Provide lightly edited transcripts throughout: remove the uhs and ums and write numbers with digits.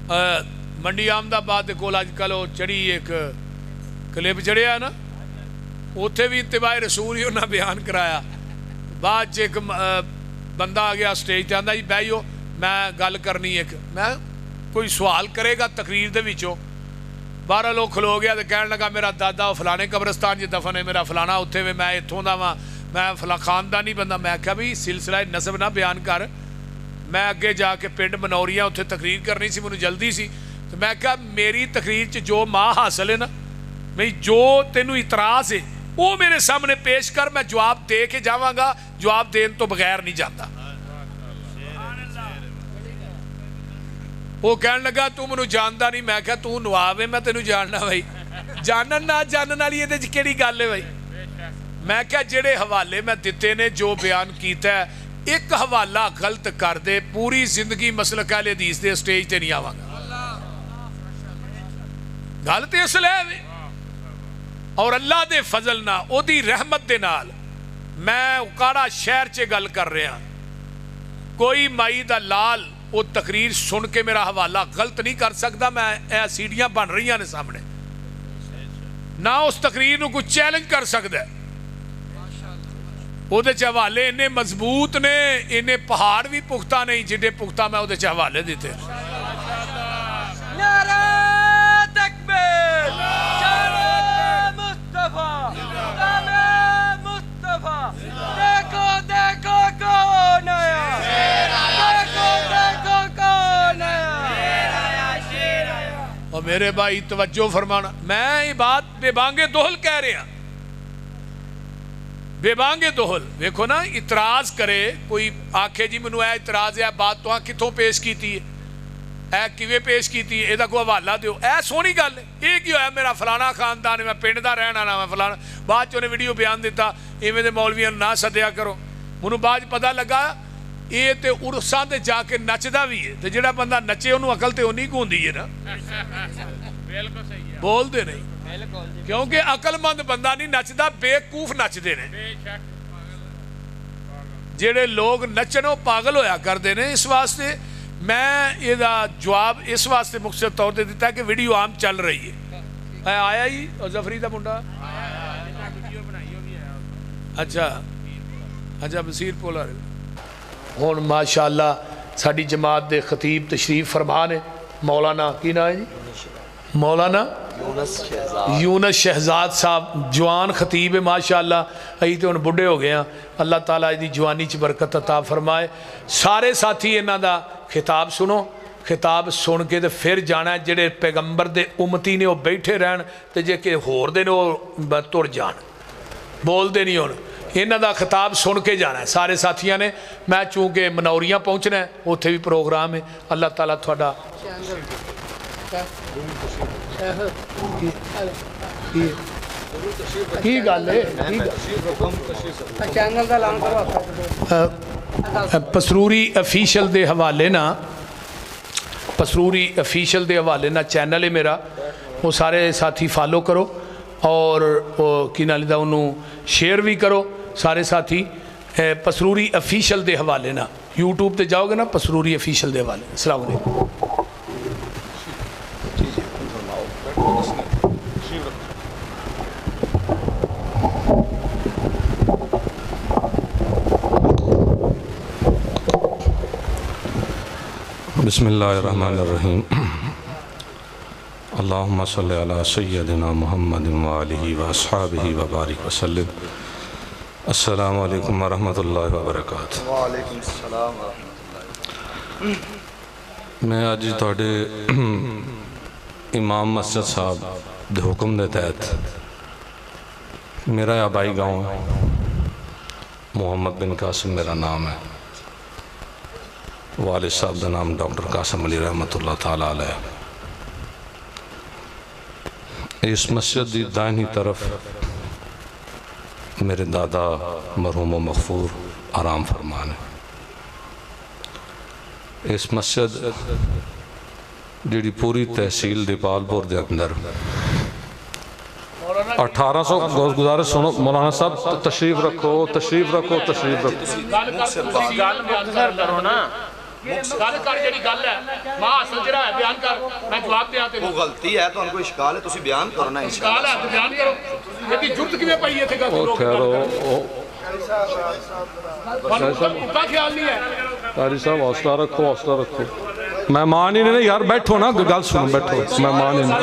मंडी अहमदाबाद के कोल अजकल वो चढ़ी एक क्लिप चढ़िया ना, उत्थे भी इत्तिबाए रसूल ही उन्हें बयान कराया। बाद च एक बंदा आ गया स्टेज पर, आंदा जी बहियो मैं गल करनी एक, मैं कोई सवाल करेगा तकरीर दे विचों, बारह लोग खलो गया तो कह लगा मेरा दादा फलाने कब्रस्तान च दफन है, मेरा फलाना उत्थे वे, मैं इत्थों दा वां, मैं फला खानदानी बंदा। मैं आख्या भी सिलसिला नसब ना बयान कर, मैं अगे जाके पिंड मनौरियां उत्थे तकरीर करनी सी, मैनूं जल्दी सी। तो मैं आख्या मेरी तकरीर च जो मां हासिल है ना, भाई जो तेनू इतराज़ है वो मेरे सामने पेश कर, मैं जवाब दे के जावांगा, जवाब देने तो बगैर नहीं जाता। वो कह लगा तू मैनू जानता नहीं। मैं क्या तू नवाब है, मैं तेनू जानना भाई, जानन ना जानन वाली ये केड़ी गल है भाई। मैं क्या जेड़े हवाले मैं दिते ने, जो बयान किया है, एक हवाला गलत कर दे पूरी जिंदगी मसलक अहले हदीस दे स्टेज ते नहीं आवांगा। गल ते असल है और अल्लाह दे फजल ना ओदी रहमत दे नाल मैं उकाड़ा शहर च गल कर रहा, कोई माई दा लाल वो तकरीर सुन के मेरा हवाला गलत नहीं कर सकता। मैं ए सीढ़ियां बन रही ने सामने, ना उस तकरीर नूं कोई चैलेंज कर सकता है। ਉਹਦੇ ਚ हवाले इन्ने मजबूत ने, इन्ने पहाड़ भी पुख्ता नहीं जिड्डे पुख्ता मैं ਉਹਦੇ ਚ हवाले दिते। नारा तकबीर, नारा मुस्तफा, नारा मुस्तफा, देखो देखो कौन आया, देखो देखो कौन आया। और मेरे भाई तवज्जो फरमाना, मैं ये बात बेबांगे दोहल कह रहा, बेबांगे दोहल। देखो ना, इतराज करे कोई, आखे जी मैनू ए इतराज है, बात तो कितों पेश की है, ए किवें पेश की, ਇਹਦਾ कोई हवाला दो, ए सोहनी गल है। ये की होया, मेरा फलाना खानदान है, मैं पिंड दा रहण वाला, मैं फलाना। बाद च उन्हें वीडियो बयान दिता इवें दे मौलवियां ना सद्या करो। मैनू बाद पता लगा ये तो उरसां ते जाके नचदा भी है, तो जिहड़ा बंदा नचे उन्होंने अकल तो उन्नी को होंदी है ना। बिल्कुल सही है, बोलते नहीं क्योंकि अकलमंद बंदा नहीं नचदा, बेवकूफ नचते ने। जेड़े लोग नचन वो पागल होया करते हैं। इस वास्ते मैं इसका जवाब इस वास्ते मुख्तसर तौर पर दिता कि वीडियो आम चल रही है। आया ही जफरी का मुंडा, अच्छा अच्छा बसीर पोला हुण माशाअल्लाह साडी जमात के खतीब तशरीफ फरमा ने, मौलाना की नाम है जी, मौलाना यूनस शहजाद साहब जवान खतीब है माशाअल्लाह। असीं तो हुण बुढ़े हो गए हैं, अल्लाह ताला इहदी जवानी च बरकत अता फरमाए। सारे साथी इन्हां दा खिताब सुनो, खिताब सुन के तो फिर जाना, जेड़े पैगंबर दे उम्मती ने वो बैठे रहन, तो जे कि होर दे ने वो तुर जान, बोलते नहीं। हुण इन्हां दा खिताब सुन के जाना है सारे साथियों ने। मैं चूँकि मनौरियां पहुँचना है, उत्थे भी प्रोग्राम है। अल्लाह ताला तुहाडा की गल है, चैनल का ऐलान करो। पसरूरी ऑफिशियल दे हवाले ना, पसरूरी ऑफिशियल दे हवाले ना चैनल है मेरा, वो सारे साथी फॉलो करो और की नाल दा उन्होंने शेयर भी करो सारे साथी। पसरूरी ऑफिशियल दे हवाले ना यूट्यूब ते जाओगे ना, पसरूरी ऑफिशियल दे हवाले। अस्सलाम वालेकुम। बिस्मिल्लाहिर्रहमानिर्रहीम। अल्लाहुम्मा सल्लि अला सय्यदिना मुहम्मद व आलिहि व अस्हाबिहि व बारिक वसल्लिम। अस्सलामु अलैकुम व रहमतुल्लाहि व बरकातुहू। व अलैकुम अस्सलाम व रहमतुल्लाह। मैं अज तुहाडे इमाम मस्जिद साहब दे हुक्म दे तहत, मेरा आबाई गाँव मुहम्मद बिन कासिम मेरा नाम है, वालिद साहब का नाम डॉक्टर कासिम अली रहमतुल्लाह ताला अलैह। इस मस्जिद की दाहिनी तरफ मेरे दादा मरहूम मगफूर आराम फरमान है। इस मस्जिद जी पूरी तहसील दीपालपुर के अंदर 1800 गुजारिश सुनो मौलाना साहब, तशरीफ रखो तशरीफ रखो तशरीफ रखो। ਗੱਲ ਕਰ ਜਿਹੜੀ ਗੱਲ ਹੈ ਮਾਂ ਅਸਲ ਜਿਹੜਾ ਹੈ ਬਿਆਨ ਕਰ ਮੈਂ ਜਵਾਬ ਦਿਆਂ ਤੇ ਉਹ ਗਲਤੀ ਹੈ ਤੁਹਾਨੂੰ ਕੋਈ ਇਸ਼ਕਾਲ ਹੈ ਤੁਸੀਂ ਬਿਆਨ ਕਰੋ ਨਾ ਗੱਲ ਹੈ ਤੇ ਬਿਆਨ ਕਰੋ ਇਹਦੀ ਜ਼ਰੂਰਤ ਕਿਵੇਂ ਪਈ ਇੱਥੇ ਗੱਲ ਉਹ ਠਹਿਰੋ ਉਪਾ ਖਿਆਲ ਨਹੀਂ ਹੈ ਕਾਰੀ ਸਾਹਿਬ ਹੌਸਲਾ ਰੱਖੋ ਮਹਿਮਾਨ ਹੀ ਨੇ ਨਾ ਯਾਰ ਬੈਠੋ ਨਾ ਗੱਲ ਸੁਣੋ ਬੈਠੋ ਮਹਿਮਾਨ ਹੀ ਨੇ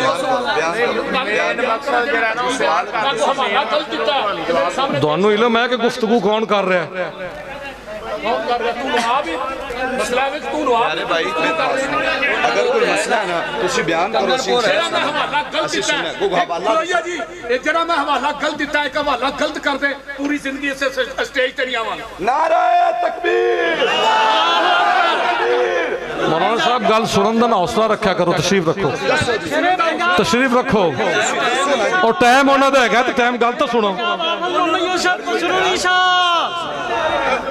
ਤੁਹਾਨੂੰ ਇਲਮ ਹੈ ਕਿ ਗੁਫ਼ਤਗੂ ਕੌਣ ਕਰ ਰਿਹਾ ਹੈ अरे भाई अगर कोई मसला है ना तुम बयान करो ਜਿਹੜਾ ਮੈਂ ਹਵਾਲਾ ਗਲਤ ਦਿੱਤਾ ਇੱਕ ਹਵਾਲਾ ਗਲਤ ਕਰਦੇ ਪੂਰੀ ਜ਼ਿੰਦਗੀ ਇਸੇ ਸਟੇਜ ਤੇ ਨਹੀਂ ਆਵਾਂਗਾ नारे तकबीर ਮੌਲਾਨਾ ਸਾਹਿਬ ਗੱਲ ਸੁਣਨ ਦਾ ਹੌਸਲਾ ਰੱਖਿਆ ਕਰੋ ਤਸ਼ਰੀਫ ਰੱਖੋ ਉਹ ਟਾਈਮ ਉਹਨਾਂ ਦਾ ਹੈਗਾ ਤੇ ਟਾਈਮ ਗੱਲ ਤਾਂ ਸੁਣੋ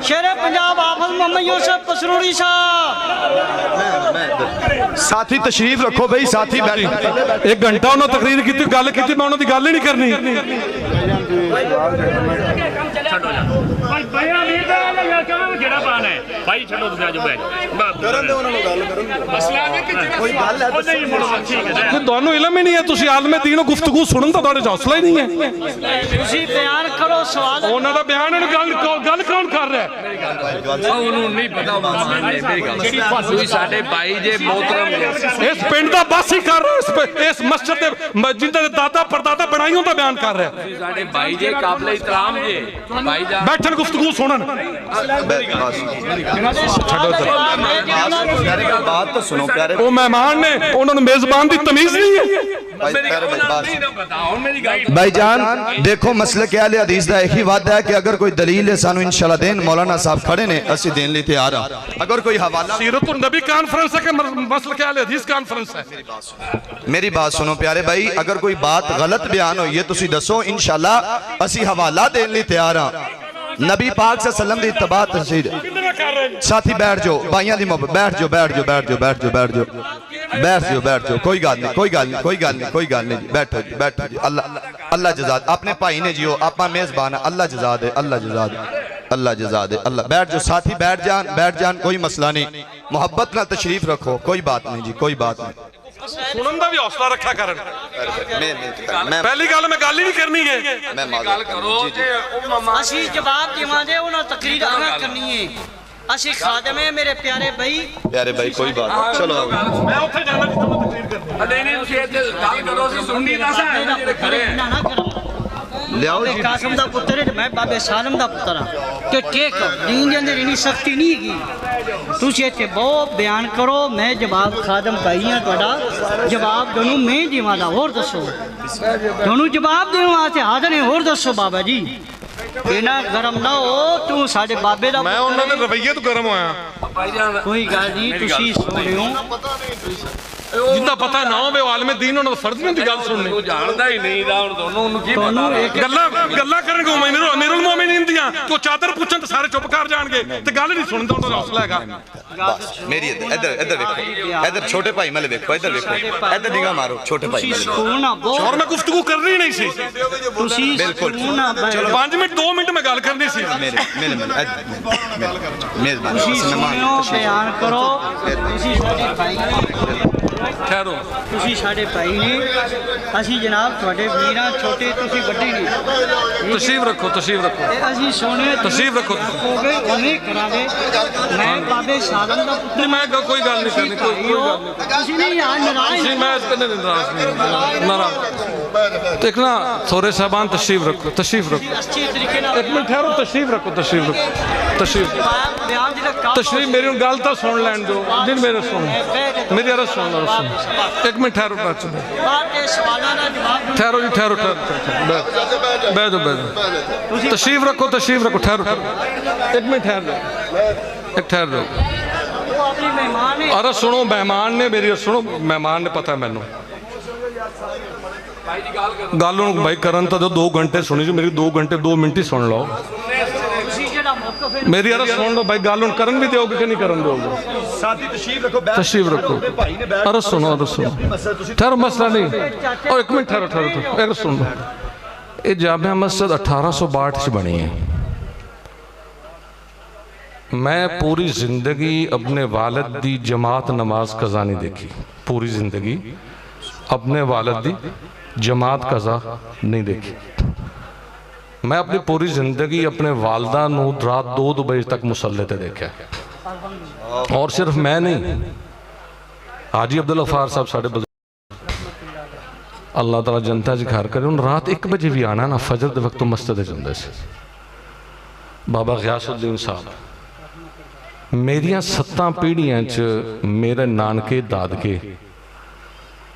शेरे पंजाब हाफिज मोहम्मद यूसुफ कसरूरी साहब साथी तशरीफ रखो भाई साथी एक घंटा उन्होंने तकरीर की गल की मैं उन्होंने गल ही नहीं करनी ਤੁਹਾਨੂੰ ਇਲਮ ਹੀ ਨਹੀਂ ਹੈ ਤੁਸੀਂ ਆਲਮੇ ਦੀਨ ਗੁਫ਼ਤਗੂ ਸੁਣਨ ਦਾ ਤੁਹਾਡੇ ਹੌਸਲਾ ਹੀ ਨਹੀਂ ਹੈ ਤੁਸੀਂ ਬਿਆਨ ਕਰੋ ਸਵਾਲ ਉਹਨਾਂ ਦਾ ਬਿਆਨ ਉਹਨੂੰ ਗੱਲ ਕੌਣ ਕਰ ਰਿਹਾ ਉਹਨੂੰ ਨਹੀਂ ਪਤਾ ਮੇਰੀ ਗੱਲ ਤੁਸੀਂ ਸਾਡੇ ਭਾਈ ਜੇ ਮੋਹਤਰਮ ਇਸ ਪਿੰਡ ਦਾ ਬਸ ਹੀ ਕਰ ਰਿਹਾ ਇਸ ਮਸਜਿਦ ਦੇ ਜਿੰਦੇ ਦਾਦਾ ਪਰਦਾਦਾ ਬਣਾਈਆਂ ਦਾ ਬਿਆਨ ਕਰ ਰਿਹਾ ਸਾਡੇ ਭਾਈ ਜੇ ਕਾਬਲੇ ਇਤਰਾਮ ਜੇ ਭਾਈ ਜਾਨ ਬੈਠਣ ਗੁਫ਼ਤਗੂ ਸੁਣਨ बात तो सुनो प्यारे ਉਹ ਮਹਿਮਾਨ ਨੇ ਉਹਨਾਂ ਨੂੰ ਮੇਜ਼ਬਾਨ ਦੀ ਤਮੀਜ਼ नहीं है भाईजान देखो मसले क्या है हदीस का एक ही वादा है कि अगर कोई दलील है सानू इंशाल्लाह देन मौलाना साहब खड़े ने असि देन लिए तैयार हां अगर कोई हवाला सीरतुन नबी कॉन्फ्रेंस है कि मसला क्या है हदीस कॉन्फ्रेंस है मेरी बात सुनो प्यारे भाई अगर कोई बात गलत बयान हुई है तुसी दसो इंशाल्लाह असि हवाला देन लिए तैयार हां नबी पाक से सल्लम दी इत्तबा तस्वीर साथी बैठ जाओ भाइयों दी मोहब्बत बैठ जाओ कोई गल नहीं बैठो जी अल्लाह जज़ा अपने भाई ने जियो आपा मेज़बान है अल्लाह जज़ा दे अल्लाह बैठ जाओ साथी बैठ जान कोई मसला नहीं मोहब्बत नाल तशरीफ रखो कोई बात नहीं जी कोई बात नहीं सुनन दा भी हौसला रखा करन मैं पहली गल मैं गल ही नहीं करनी है मैं गल करो ਅਸੀਂ ਜਵਾਬ ਦੇਵਾਂਗੇ ਉਹਨਾਂ ਤਕਰੀਰ ਅਦਾ ਕਰਨੀ ਹੈ ਅਸੀਂ ਖਾਦਮ ਹੈ ਮੇਰੇ ਪਿਆਰੇ ਭਾਈ कोई बात नहीं चलो मैं ਉੱਥੇ ਜਾਣਾ ਜਿੱਥੇ ਮੈਂ ਤਕਰੀਰ ਕਰਨੀ ਨਹੀਂ ਤੁਸੀਂ ਇੱਥੇ ਗੱਲ ਕਰੋ ਅਸੀਂ ਸੁਣਨੀ ਨਾ ਸਾਂ लियाओ जी कासम दा पुत्र है मैं बाबे सालम दा पुत्र हां कि टेक दीन दे अंदर इन्नी सख्ती नहीं हैगी तुसी इत्थे बहुत बयान करो मैं जवाब खादम भाई हां तुहाडा जवाब दोनों मैं देवांगा और दसो दोनों जवाब देण वास्ते हाज़र है और दसो बाबा जी इना गरम ना हो तू साडे बाबे दा मैं ਉਹਨਾਂ ਦੇ ਰਵਈਏ ਤੋਂ ਗਰਮ ਹੋਇਆ ਭਾਈ ਜਾਨ कोई गल नहीं तुसी सुनियो ਜਿੰਦਾ ਪਤਾ ਨਾ ਹੋਵੇ ਆਲਮੇ ਦੀਨ ਉਹਨਾਂ ਦਾ ਫਰਜ਼ ਨਹੀਂ ਦੀ ਗੱਲ ਸੁਣਨੀ ਉਹ ਜਾਣਦਾ ਹੀ ਨਹੀਂ ਦਾ ਹੁਣ ਦੋਨੋਂ ਉਹਨੂੰ ਕੀ ਪਤਾ ਗੱਲਾਂ ਕਰਨਗੇ ਅਮੀਰੁਲ ਮੋਮਿਨੀਨ ਦੀਆਂ ਕਿ ਉਹ ਚਾਦਰ ਪੁੱਛਣ ਤੇ ਸਾਰੇ ਚੁੱਪ ਕਰ ਜਾਣਗੇ ਤੇ ਗੱਲ ਨਹੀਂ ਸੁਣਦਾ ਉਹਨਾਂ ਦਾ ਹੌਸਲਾ ਹੈਗਾ बस मेरी इधर देखो इधर छोटे भाई वाले देखो इधर निगाह मारो छोटे भाई वाले सुनना बहुत और मैं गुफ्तगू करनी नहीं सी तुसी बिल्कुल सुनना चलो 5 मिनट 2 मिनट में गल करनी सी मेरे मेजबान तुसी सुनियो बयान करो तुसी साडे भाई ठहरो ਤੁਸੀਂ ਸਾਡੇ ਭਾਈ ਨੇ ਅਸੀਂ ਜਨਾਬ ਤੁਹਾਡੇ ਵੀਰਾਂ ਛੋਟੇ ਤੁਸੀਂ ਵੱਡੇ ਨੇ तशरीफ रखो ਤੇ ਅਸੀਂ ਸੋਹਣੇ तशरीफ रखो ਹੋਗੇ ਉਹਨੇ ਕਰਾਂਗੇ ਮੈਂ ਬਾਬੇ ਸਾਲਮ ਦਾ ਪੁੱਤਰ मैं कोई गल नहीं करनी कोई गल नहीं ਤੁਸੀਂ नहीं यार नाराज जी मैं इसके नाराज नहीं नाराज देखना थोड़े साहबान तशरीफ रखो अच्छी तरीके ਨਾਲ एक मिनट ठहरो तशरीफ रखो ਬਿਆਨ ਜਿਹੜਾ ਕੰਮ तशरीफ मेरी गल तो सुन लैन दो जिन मेरे सुन मेरी अर्ज सुन लो एक मिनट ठहरो ਬਾਅਦ ਦੇ ਸਵਾਲਾਂ ਦਾ ਜਵਾਬ ठहरो जी ठहरो बैठ जाओ तशरीफ रखो ठहरो एक मिनट ठहर दो ਉਹ ਆਪਣੀ ਮਹਿਮਾਨ ਨੇ अरे सुनो मेहमान ने मेरी सुनो मेहमान ने पता है मैनू गल हूँ भाई करन तो 2 घंटे सुनी जी मेरी 2 घंटे 2 मिनट ही सुन लो ਤੁਸੀਂ ਜਿਹੜਾ ਮੌਕਫ ਹੈ मेरी अरे सुन लो भाई गल हूँ करन भी दोगे कि नहीं करन दोगे साथी तशरीफ रखो अरे सुनो ठहरो मसला नहीं और एक मिनट ठहरो सुन लो ये जामिया मस्जिद 1862 च बनी है میں پوری زندگی اپنے والد دی جماعت نماز قضا نہیں دیکھی. پوری زندگی اپنے والد دی جماعت قضا نہیں دیکھی. میں اپنی پوری زندگی اپنے والدہ نو رات 2 بجے تک مصلے تے دیکھا. اور صرف میں نہیں، حاجی عبدالغفار صاحب ساڑھے بزرگ اللہ تعالیٰ جنتا جی گھر کرے، ان رات 1 بجے بھی آنا نا فجر دے وقت مسجد جاندے سے. بابا غیاث الدین صاحب میریاں 7 پیڑھیاں میرے نانکے دادکے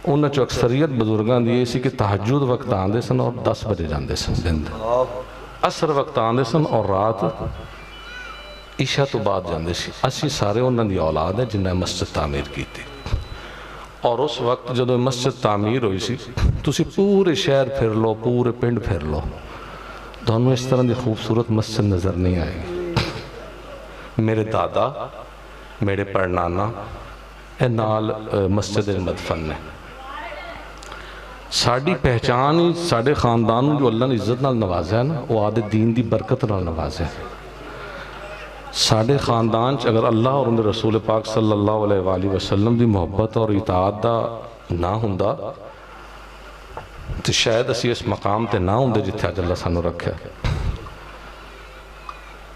انہاں چو اکثریت بزرگاں دی سی کہ تہجد وقت آندے سن اور 10 بجے جاندے سن دن دے، عصر وقت آندے سن اور رات عشاء تو بعد جاندے سی. اسی سارے انہاں دی اولاد ہے جنہیں مسجد تعمیر کی تھی. اور اس وقت جدو مسجد تعمیر ہوئی سی تسی پورے شہر پھر لو، پورے پنڈ پھر لو، دونوں اس طرح دی خوبصورت مسجد نظر نہیں آئے گی. میرے دادا، میرے پڑنانا اے نال مسجد مدفن ہے. ساڑی پہچان ہی ساڑے خاندان جو اللہ نے عزت نال نوازا ہے نا، وہ آدھے دین دی برکت نال نوازا ہے. ساڑے خاندان اگر اللہ اور ان رسول پاک صلی اللہ علیہ وآلہ وسلم دی محبت اور اطاعت دا نہ ہوندا تو شاید اسی اس مقام تے نہ ہوندے جتھے آج اللہ سانو رکھا ہے.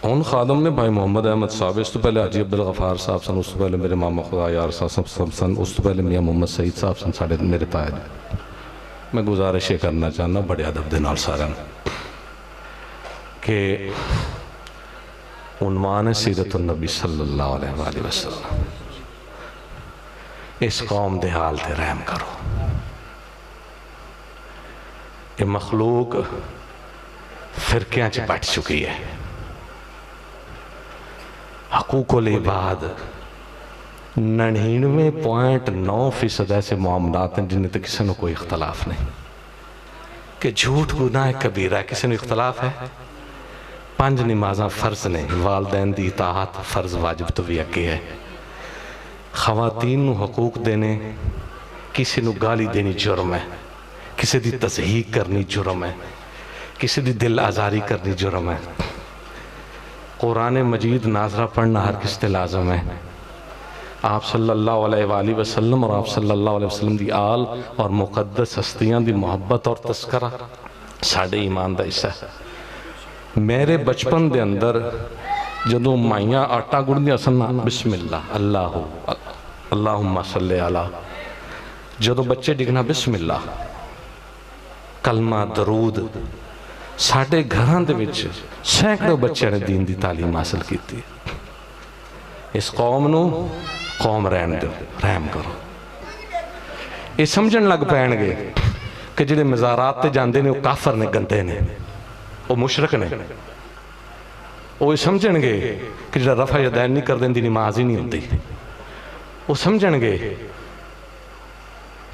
ان خادم نے بھائی محمد احمد صاحب، اس تو پہلے حاجی عبدالغفار صاحب سن، اس تو پہلے میرے ماما خدا یار صاحب سن، اس تو پہلے میاں محمد سعید صاحب سن، ساڑے میرے تاج. میں گزارش کرنا چاہنا بڑے ادب دے نال سارے کہ عنوان سیرت النبی صلی اللہ علیہ وآلہ وسلم، اس قوم دے حال تے رحم کرو. یہ مخلوق فرقیاں چ بٹ چکی ہے. حقوق العباد 99.9% ایسے معاملات ہیں جن میں کسی نے کوئی اختلاف نہیں کہ جھوٹ گناہ کبیرہ ہے. کسی نے اختلاف ہے؟ 5 نمازاں فرض نے، والدین دی اطاعت فرض واجب تو بھی اکے ہے. خواتین نو حقوق دینے، کسی نو گالی دینی جرم ہے، کسی دی تضحیق کرنی جرم ہے، کسی دی دل آزاری کرنی جرم ہے. قرآن مجید ناظرہ پڑھنا ہر کس تے لازم ہے. آپ صلی اللہ علیہ وآلہ وسلم اور آپ صلی اللہ علیہ وسلم دی آل اور مقدس ہستیاں دی محبت اور تذکرہ ساڑھے ایمان دا حصہ ہے. میرے بچپن دے اندر جدو مائیاں آٹا گڑ دیا سننا بسم اللہ اللہم صلی علی، جدو بچے ڈگنا بسم اللہ کلمہ درود، ساڑھے گھران دے وچ سینکڑوں بچے نے دین دی تعلیم حاصل کی تھی. اس قوم نو قوم رہن دو، رحم کرو. یہ سمجھن لگ پہن گے کہ جڑے مزارات تے جاندے نے وہ کافر نے، گندے نے، وہ مشرک نے. وہ سمجھن گے کہ جڑا رفع یدین نہیں کر دیں دی نماز ہی نہیں ہوتی. وہ سمجھن گے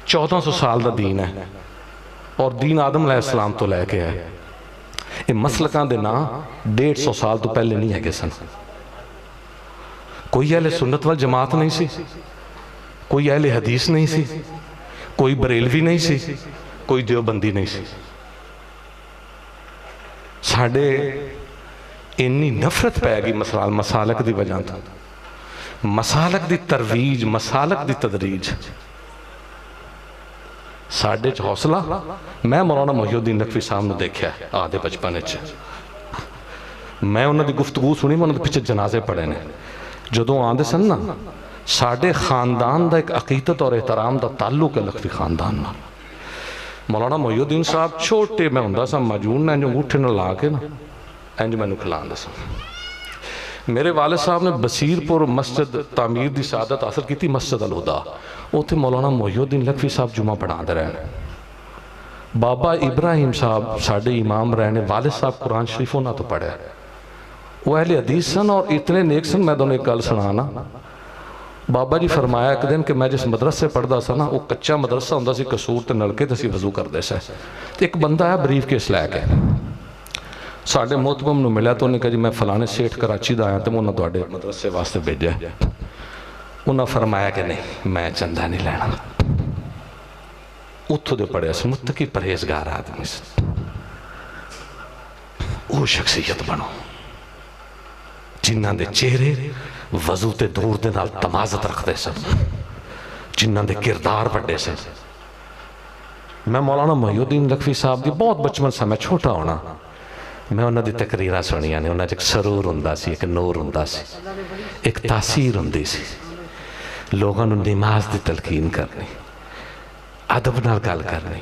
1400 سال دا دین ہے اور دین آدم علیہ السلام تو لے کے ہے. یہ مسلکان دے نا 150 سال تو پہلے نہیں ہے گے سن. کوئی اہل سنت والجماعت نہیں سی، کوئی اہل حدیث نہیں سی، کوئی بریلوی نہیں سی، کوئی دیوبندی نہیں سی. ساڑھے انی نفرت پہ گی مسالک دی وجہ تھا، مسالک دی ترویج، مسالک دی تدریج. ساڑھے حوصلہ میں مولانا محی الدین نقوی صاحب نے دیکھا ہے آدھے بچپنے چ. میں انہوں دی گفتگو سنی، میں انہوں دے پیچھے جنازے پڑھے نے. جدوں آندے سن نا ساڑھے خاندان دا ایک عقیدت اور احترام دا تعلق ہے لکھوی خاندان نا. مولانا محی الدین صاحب چھوٹے میں ہوں سا مجون نے جو انگوٹھے نہ لا کے نا انج میں نکھلان دے سا. میرے والد صاحب نے بصیر پور مسجد تعمیر دی سعادت حاصل کی تھی، مسجد الہدا. وہ تھے مولانا محی الدین لکھوی صاحب جمعہ پڑھا دے رہے ہیں. بابا ابراہیم صاحب ساڑھے امام رہنے، والد صاحب قرآن شریف ہونا تو پڑھے. وہ اہل حدیث سن اور اتنے نیک سن. میں دونوں ایک گل سنانا. بابا جی فرمایا ایک دن کہ میں جس مدرسے پڑھدا سا نا وہ کچا مدرسہ ہوندا سی، قصور تے نلکے تے سی وضو کردے سے. ایک بندہ ہے بریف کیس لے کے ساڑھے محتمم نو ملیا تو انہیں کہا جی میں فلانے سیٹھ کراچی دا آیا تو انہوں نے دوڑے مدرسے واسطے بھیجا. انہوں فرمایا کہ نہیں میں چندہ نہیں لینا. اتھو دے پڑے اس متقی پرہیزگار آدمی سے وہ شخصیت بنو जिन्हां दे चेहरे वजू ते दूर दे नाल तमाज़त रखते सन, जिन्हां दे किरदार वड्डे सन। मैं मौलाना मोहिउद्दीन लखवी साहब की बहुत बचपन से, मैं छोटा होना, मैं उन्होंने तकरीरां सुनिया ने। उन्होंने एक सरूर हुंदा सी, एक नूर हुंदा सी, एक तासीर हुंदी सी। लोगों नूं नमाज की तलकीन करनी, अदब नाल गल करनी,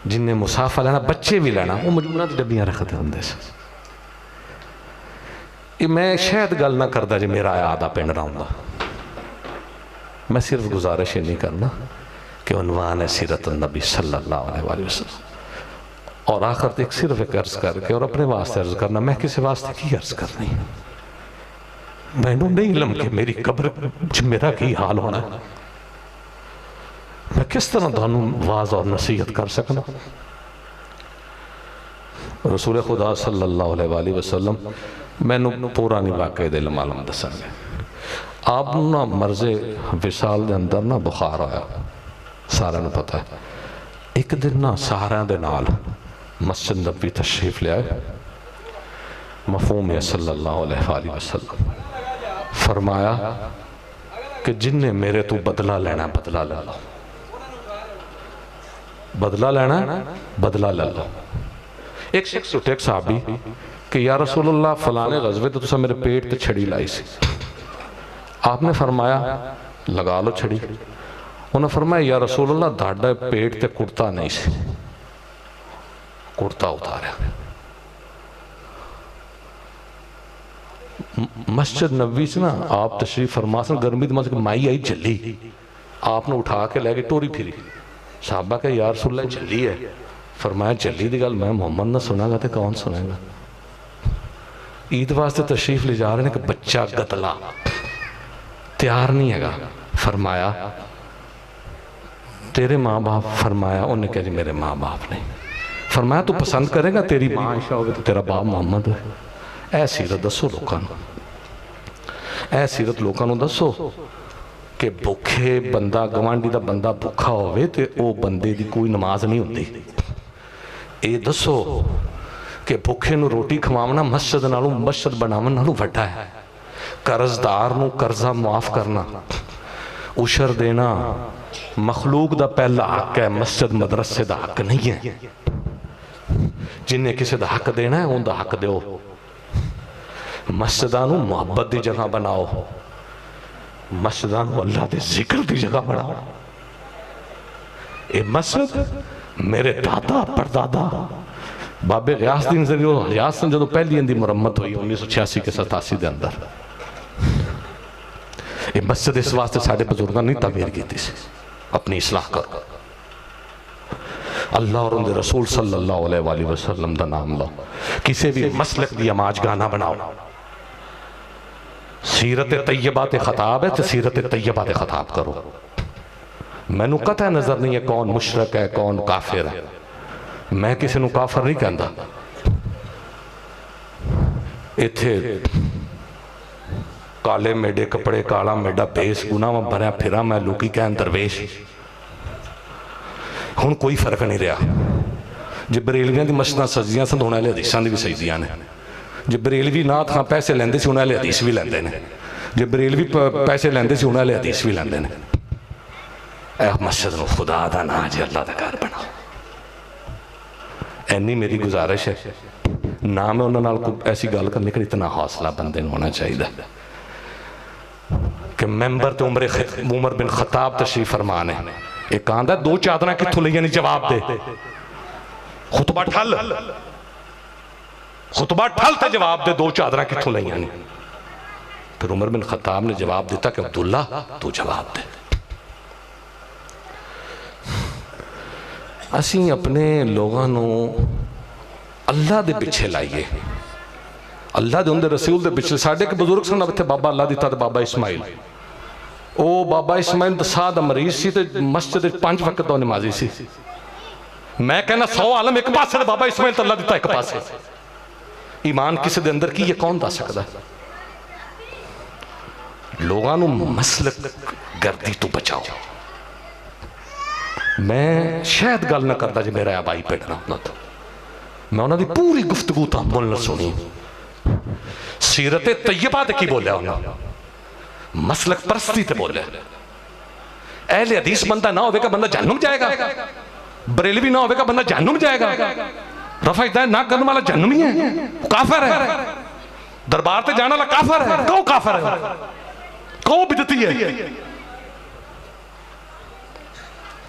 जिन्हें मुसाफा लेना, बच्चे भी लेना, वो मजूना की डब्बियां रखते होंदे सी। मैं शायद गल ना करता जे मेरा आदा पिंड ना हुंदा। मैं सिर्फ गुजारिश ही नहीं करना कि उन्वान है सीरत नबी सल्लल्लाहु अलैहि वसल्लम। और आखिर तक सिर्फ एक अर्ज करके और अपने वास्ते अर्ज करना, मैं किसी वास्ते की अर्ज करनी, मैनू नहीं इलम कि मेरी कब्र च मेरा की हाल होना है। मैं किस तरह तुहानू वाज और नसीहत कर सकना। रसूल खुदा सल्लल्लाहु अलैहि वसल्लम मैनू पूरा नहीं वाकई दिल मालूम दसांगे। आप ना मर्ज़े विसाल दे अंदर ना बुखार आया, सारा नूं पता है। एक दिन ना सारिਆਂ दे नाल मस्जिद नबी तशरीफ ले आए, मफहूम है सल्लल्लाहु अलैहि वसल्लम। फरमाया कि जिन्ने मेरे तो बदला लेना बदला ले लो, बदला लेना बदला ले लो। एक शख्स उठे, एक साहबी, कि या रसूलुल्लाह फलाने गज़वे तो तुसा मेरे पेट ते छड़ी लाई सी। आपने फरमाया लगा लो छड़ी। उन्हें फरमाया या रसूलुल्लाह दाढ़ा पेट ते कुर्ता नहीं सी, कुर्ता उतारा। मस्जिद नबी से ना आप तशरीफ फरमा सन, गर्मी दी मस्जिद माई आई जल्ली, आपने उठा के लैके टोरी फिरी। साहबा के या रसूलुल्लाह जल्ली है। फरमाया जल्ली दी गल मैं मोहम्मद ना सुनागा तो कौन सुनेगा। ईद वास्ते तशरीफ ले जा रहे हैं कि बच्चा गतला तैयार नहीं है। फरमाया तेरे माँ बाप? फरमाया, उन्हें कहा जी मेरे माँ बाप नहीं। फरमाया तू पसंद करेगा तेरी माँ आयशा हो तो तेरा बाप मोहम्मद हो? ऐ सीरत दसो लोगों को, ऐ सीरत लोगों को दसो कि भुखे बंदा, गवांढी का बंदा भुखा होवे ते ओ बंदे दी कोई नमाज नहीं होती। ये दसो कि भुखे नूं रोटी खवावना मस्जिद नालों, मस्जिद बनावन नालों वड्डा है। कर्जदार नूं कर्जा मुआफ करना, उशर देना मखलूक दा पहला हक है, मस्जिद मदरसे दा हक नहीं है। जिन्हें किसी दा हक देना है उनका हक दो। मस्जिदां नूं मुहब्बत दी जगह बनाओ, मस्जिदां नूं अल्लाह दे जिक्र दी जगह बनाओ। ये मस्जिद मेरे दादा परदादा बाबे गियासुद्दीन गियास जो पहली इनकी मुरम्मत हुई 1986 के 87 के अंदर, ये मस्जिद इस वास्ते साढ़े बुजुर्गों ने तामीर की थी। अपनी इस्लाह करो, अल्लाह और उनके रसूल सल्लल्लाहु अलैहि वसल्लम का नाम लो, किसी भी मसलक की आमाज गाना बनाओ। सीरत तैयबा ते खताब है तो सीरत तैयबा ते खताब करो। मैनू कतई नजर नहीं है कौन मुशरक है कौन काफिर है। मैं किसी को काफिर नहीं कहता। इत्थे काले मेडे कपड़े, काला मेडा भेस, गुनाह भरया फिरा मैं, लोग कहन दरवेश। हुण कोई फर्क नहीं रहा। जे बरेलवियां दी मस्जिदां सजदियां सन हुण अहले हदीसां दी भी सजदियां ने। जे बरेलवी नाथ खां पैसे लैंदे सी हुण अहले हदीस भी लैंदे ने। जे बरेलवी पैसे लैंदे सी हुण अहले हदीस भी लैंदे ने। ऐ मस्जिद नूं खुदा दा नां जे अल्लाह दा घर बनाओ। इन्नी मेरी गुजारिश है। ना मैं उन्हां नाल कोई ऐसी गल करनी कि इतना हौसला बंदे नूं होना चाहिए कि मैंबर तो उमर बिन खताब तशरीफ फरमा ने, एक आंदा दो चादर कित्थों लईआं ने, जवाब दे। खुतबा ठल, खुतबा ठल ते जवाब दे, दो चादर कित्थों लईआं ने। फिर उमर बिन खताब ने जवाब दिता कि अब्दुल्ला तू जवाब दे। असीं अपने लोगों नूं अल्लाह दे पिछे लाइए, अल्लाह दे उनदे रसूल दे पिछे। साडे के बुजुर्ग सन इत्थे बाबा अल्लाह दिता ते बाबा इस्माइल। ओ बाबा इस्माइल दा साह दा मरीज सी ते मस्जिद 5 वक्त दा नमाजी सी। मैं कहना 100 आलम एक पासे ते बाबा इस्माइल ते अल्लाह दिता एक पासे। ईमान किसी दे अंदर की है कौन दस सकदा। लोगों नूं मसलक गर्दी तो बचाओ। मैं शायद गल ना करता जे मेरा आबाई पेट ना होंदा तो मैं उन्होंने पूरी गुफ्तगू तामुल सुनी। सीरत तैयबा ते की बोलिया उन्होंने, मसलक परस्ती ते बोलिया। अहले हदीस बंदा ना होगा बंदा जहन्नुम जाएगा, बरेलवी ना होगा बंदा जहन्नुम जाएगा, रफा हिदायत ना करने वाला जहन्नुमी है, काफिर है, दरबार ते जाने वाला काफिर है। कौन काफिर है, कौन बिदती है?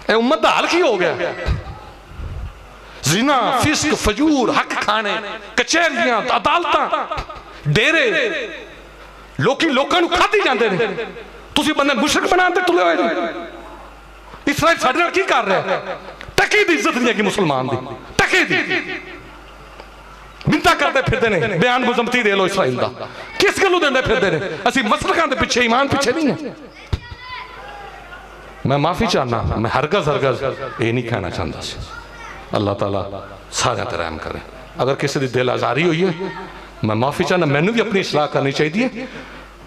ए उम्मत दा हाल की हो गया? जिना, फिस्क, फजूर, हक खाने, कचहरियां, अदालतां, डेरे, लोकी लोकां नूं खाधी जांदे ने, तुसी बंदे मुशरक बनाते तुले हुए जी। इसराइल साडे नाल की कर रहा है? टकी दी इज्जत नहीं है कि मुसलमान दी, टकी दी मिन्नतां करदे फिरदे ने, बयान मुजम्मती दे लो इसराइल दा, किस गल्लों देंदे फिरदे ने? असीं मसलकां दे पिछे, ईमान पिछे नहीं है। मैं माफी चाहना, मैं हरगज ये नहीं कहना चाहता सी। अल्लाह ताला सारे ते रहम करे। अगर किसी दी दिल आजारी हुई है, मैं माफी चाहना, मैनू भी अपनी इस्लाह करनी चाहिए।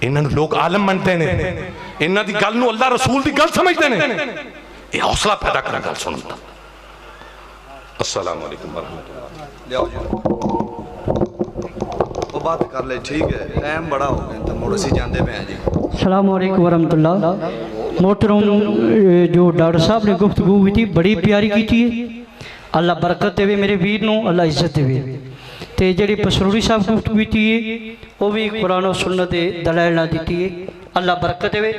इन्होंने लोग आलम मनते हैं, इन्हों की गल नूं अल्लाह रसूल की गल समझते हैं, ये हौसला पैदा करना गल सुनता। अस्सलाम वालेकुम लियाओ जी वो बात कर ले, ठीक है, टाइम बड़ा हो गया तो मुड़ असीं जांदे पे हैं जी। अस्सलाम वालेकुम वरहमतुल्लाह। मोहतरम जो डॉक्टर साहब ने गुफ्तगू की थी बड़ी प्यारी की थी, अल्लाह बरकत देवे मेरे वीर नूं, अल्लाह इज्जत देवे। तो जी पसरूरी साहब गुफ्तगू की वो भी कुरान और सुन्नत दे दलाइल ना दी है, अल्लाह बरकत देवे।